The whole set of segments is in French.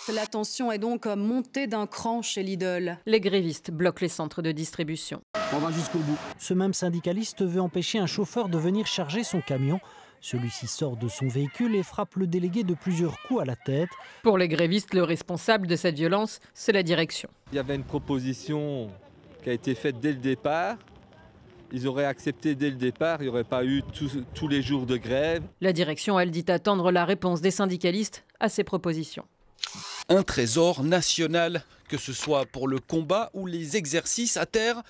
La tension est donc montée d'un cran chez Lidl. Les grévistes bloquent les centres de distribution. On va jusqu'au bout. Ce même syndicaliste veut empêcher un chauffeur de venir charger son camion. Celui-ci sort de son véhicule et frappe le délégué de plusieurs coups à la tête. Pour les grévistes, le responsable de cette violence, c'est la direction. Il y avait une proposition qui a été faite dès le départ. Ils auraient accepté dès le départ, il n'y aurait pas eu tous les jours de grève. La direction, elle, dit attendre la réponse des syndicalistes à ces propositions. Un trésor national, que ce soit pour le combat ou les exercices à terre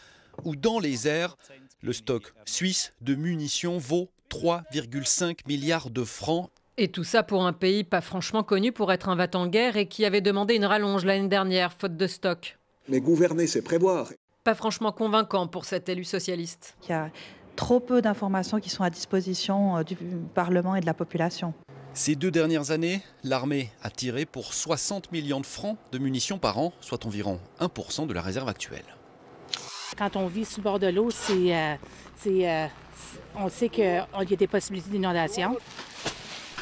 ou dans les airs. Le stock suisse de munitions vaut 3,5 milliards de francs. Et tout ça pour un pays pas franchement connu pour être un va-t-en-guerre et qui avait demandé une rallonge l'année dernière, faute de stock. Mais gouverner, c'est prévoir. Pas franchement convaincant pour cet élu socialiste. Il y a trop peu d'informations qui sont à disposition du Parlement et de la population. Ces 2 dernières années, l'armée a tiré pour 60 millions de francs de munitions par an, soit environ 1% de la réserve actuelle. Quand on vit sur le bord de l'eau, on sait qu'il y a des possibilités d'inondation.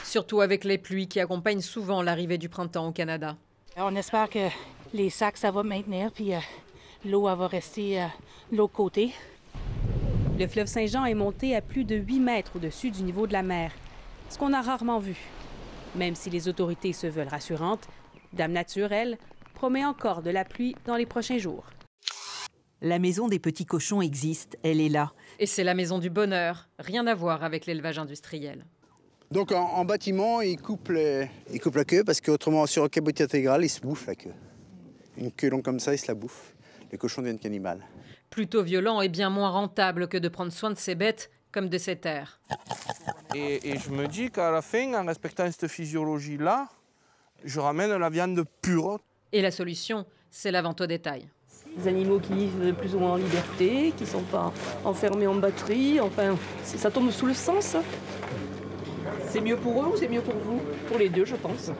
Surtout avec les pluies qui accompagnent souvent l'arrivée du printemps au Canada. On espère que les sacs, ça va maintenir, puis l'eau elle va rester de l'autre côté. Le fleuve Saint-Jean est monté à plus de 8 mètres au-dessus du niveau de la mer, ce qu'on a rarement vu. Même si les autorités se veulent rassurantes, Dame Nature, elle, promet encore de la pluie dans les prochains jours. La maison des petits cochons existe, elle est là. Et c'est la maison du bonheur, rien à voir avec l'élevage industriel. Donc en bâtiment, ils coupent la queue parce qu'autrement sur un cabotier intégral, ils se bouffent la queue. Une queue longue comme ça, ils se la bouffent. Les cochons deviennent cannibales. Plutôt violent et bien moins rentable que de prendre soin de ces bêtes comme de ces terres. Et je me dis qu'à la fin, en respectant cette physiologie-là, je ramène la viande pure. Et la solution, c'est la vente au détail. Des animaux qui vivent plus ou moins en liberté, qui ne sont pas enfermés en batterie, enfin, ça tombe sous le sens. C'est mieux pour eux ou c'est mieux pour vous? Pour les deux, je pense.